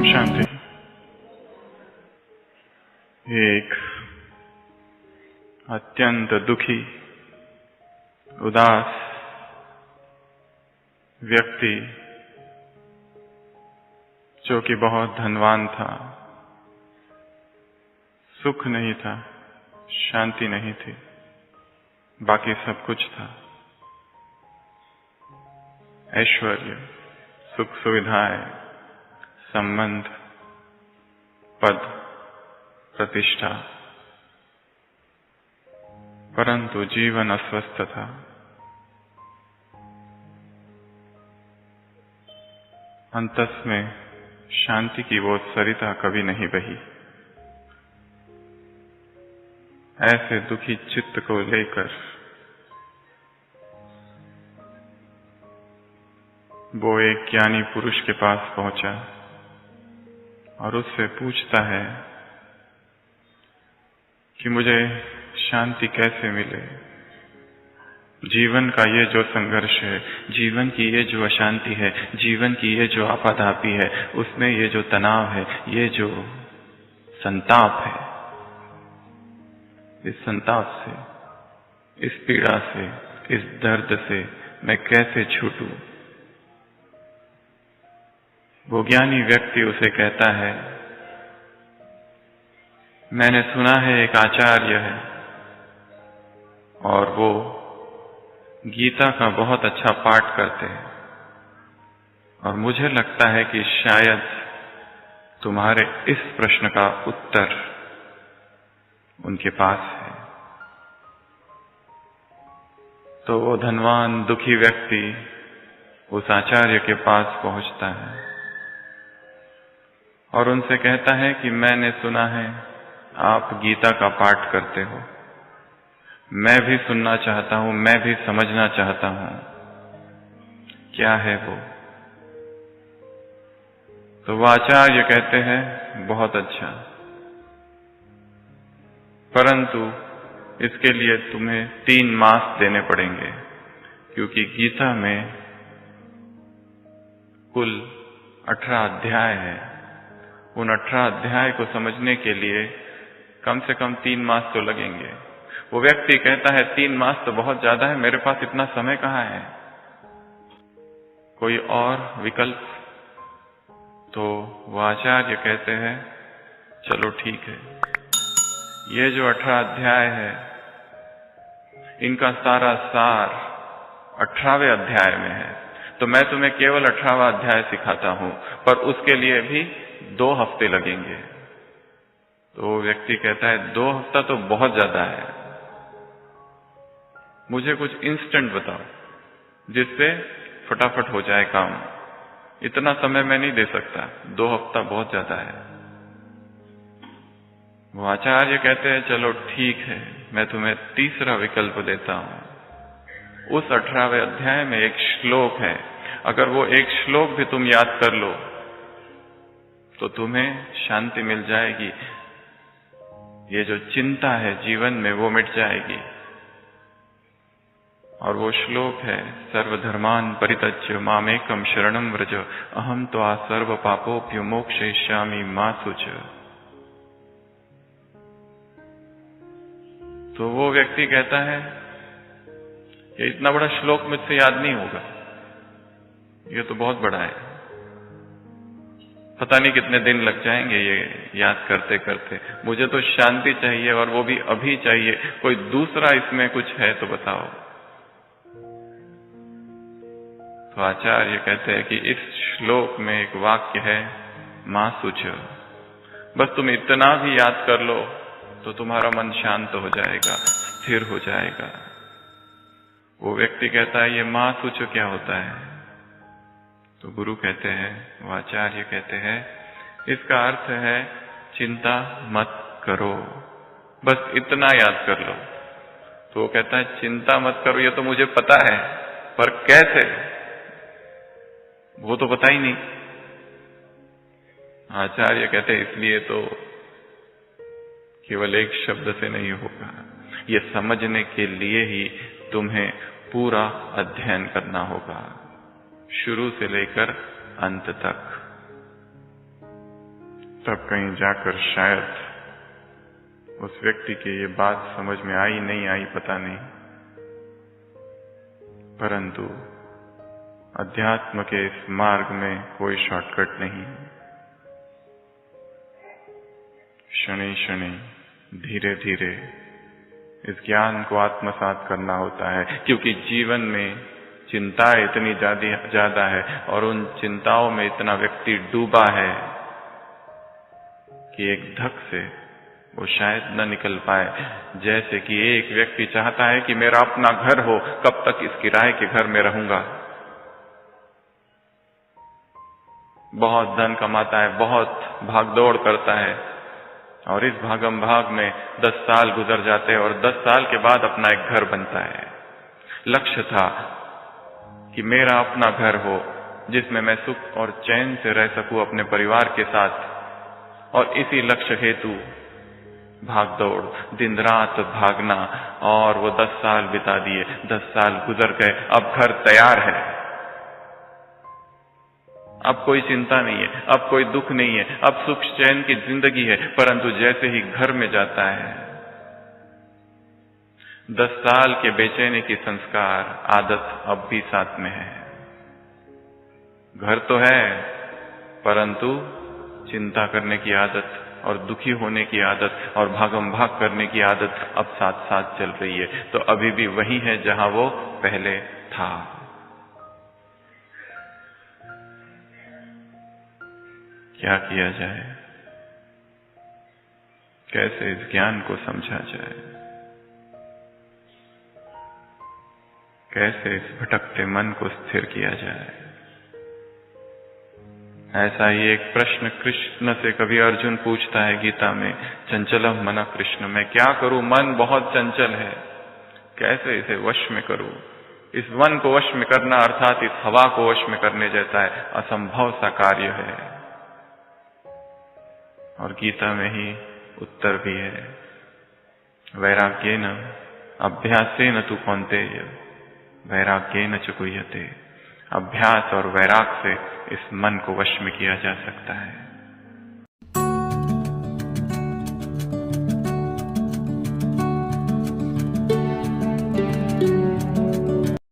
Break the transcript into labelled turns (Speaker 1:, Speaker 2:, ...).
Speaker 1: शांति। एक अत्यंत दुखी उदास व्यक्ति जो कि बहुत धनवान था, सुख नहीं था, शांति नहीं थी, बाकी सब कुछ था। ऐश्वर्य, सुख सुविधाएं, संबंध, पद, प्रतिष्ठा, परंतु जीवन अस्वस्थ था। अंतस में शांति की वो सरिता कभी नहीं बही। ऐसे दुखी चित्त को लेकर वो एक ज्ञानी पुरुष के पास पहुंचा और उससे पूछता है कि मुझे शांति कैसे मिले। जीवन का ये जो संघर्ष है, जीवन की ये जो अशांति है, जीवन की ये जो आपाधापी है, उसमें ये जो तनाव है, ये जो संताप है, इस संताप से, इस पीड़ा से, इस दर्द से मैं कैसे छूटूं। वो ज्ञानी व्यक्ति उसे कहता है, मैंने सुना है एक आचार्य है और वो गीता का बहुत अच्छा पाठ करते हैं और मुझे लगता है कि शायद तुम्हारे इस प्रश्न का उत्तर उनके पास है। तो वो धनवान दुखी व्यक्ति उस आचार्य के पास पहुंचता है और उनसे कहता है कि मैंने सुना है आप गीता का पाठ करते हो, मैं भी सुनना चाहता हूं, मैं भी समझना चाहता हूं, क्या है वो। तो वो आचार्य कहते हैं बहुत अच्छा, परंतु इसके लिए तुम्हें 3 मास देने पड़ेंगे, क्योंकि गीता में कुल 18 अध्याय है। उन 18 अध्याय को समझने के लिए कम से कम 3 मास तो लगेंगे। वो व्यक्ति कहता है 3 मास तो बहुत ज्यादा है, मेरे पास इतना समय कहाँ है, कोई और विकल्प। तो वो आचार्य कहते हैं चलो ठीक है, ये जो 18 अध्याय है इनका सारा सार 18वें अध्याय में है, तो मैं तुम्हें केवल 18वां अध्याय सिखाता हूं, पर उसके लिए भी 2 हफ्ते लगेंगे। तो वो व्यक्ति कहता है 2 हफ्ता तो बहुत ज्यादा है, मुझे कुछ इंस्टेंट बताओ जिससे फटाफट हो जाए काम, इतना समय मैं नहीं दे सकता, 2 हफ्ता बहुत ज्यादा है। वो आचार्य कहते हैं चलो ठीक है, मैं तुम्हें तीसरा विकल्प देता हूं। उस 18वें अध्याय में एक श्लोक है, अगर वो एक श्लोक भी तुम याद कर लो तो तुम्हें शांति मिल जाएगी, ये जो चिंता है जीवन में वो मिट जाएगी। और वो श्लोक है, सर्वधर्मान परित्यज्य मामेकम शरणम व्रज अहम त्वा सर्व पापोभ्यो मोक्षयिष्यामि मा शुच। तो वो व्यक्ति कहता है ये इतना बड़ा श्लोक मुझसे याद नहीं होगा, ये तो बहुत बड़ा है, पता नहीं कितने दिन लग जाएंगे ये याद करते करते, मुझे तो शांति चाहिए और वो भी अभी चाहिए, कोई दूसरा इसमें कुछ है तो बताओ। तो आचार्य कहते हैं कि इस श्लोक में एक वाक्य है, मां शुच, बस तुम इतना भी याद कर लो तो तुम्हारा मन शांत हो जाएगा, स्थिर हो जाएगा। वो व्यक्ति कहता है ये मां शुच क्या होता है। तो गुरु कहते हैं, वो आचार्य कहते हैं इसका अर्थ है चिंता मत करो, बस इतना याद कर लो। तो वो कहता है चिंता मत करो ये तो मुझे पता है, पर कैसे वो तो पता ही नहीं। आचार्य कहते हैं इसलिए तो केवल एक शब्द से नहीं होगा, ये समझने के लिए ही तुम्हें पूरा अध्ययन करना होगा, शुरू से लेकर अंत तक। तब कहीं जाकर शायद उस व्यक्ति की ये बात समझ में आई नहीं आई पता नहीं, परंतु अध्यात्म के इस मार्ग में कोई शॉर्टकट नहीं। शनि शनि धीरे धीरे इस ज्ञान को आत्मसात करना होता है, क्योंकि जीवन में चिंता इतनी ज्यादा है और उन चिंताओं में इतना व्यक्ति डूबा है कि एक धक से वो शायद न निकल पाए। जैसे कि एक व्यक्ति चाहता है कि मेरा अपना घर हो, कब तक इस किराए के घर में रहूंगा। बहुत धन कमाता है, बहुत भागदौड़ करता है और इस भागम भाग में 10 साल गुजर जाते हैं और 10 साल के बाद अपना एक घर बनता है। लक्ष्य था कि मेरा अपना घर हो जिसमें मैं सुख और चैन से रह सकूं अपने परिवार के साथ, और इसी लक्ष्य हेतु भागदौड़, दिन रात भागना, और वो 10 साल बिता दिए, 10 साल गुजर गए, अब घर तैयार है, अब कोई चिंता नहीं है, अब कोई दुख नहीं है, अब सुख चैन की जिंदगी है। परंतु जैसे ही घर में जाता है, 10 साल के बेचैनी की संस्कार आदत अब भी साथ में है। घर तो है परंतु चिंता करने की आदत और दुखी होने की आदत और भागम भाग करने की आदत अब साथ साथ चल रही है। तो अभी भी वही है जहां वो पहले था। क्या किया जाए, कैसे इस ज्ञान को समझा जाए, कैसे इस भटकते मन को स्थिर किया जाए। ऐसा ही एक प्रश्न कृष्ण से कभी अर्जुन पूछता है गीता में, चंचलम मन कृष्ण, मैं क्या करूं, मन बहुत चंचल है, कैसे इसे वश में करूं। इस मन को वश में करना अर्थात इस हवा को वश में करने जैसा है, असंभव सा कार्य है। और गीता में ही उत्तर भी है, वैराग्येन अभ्यासेन तु कौन्तेय वैराग्येन च गुह्यते। अभ्यास और वैराग से इस मन को वश में किया जा सकता है।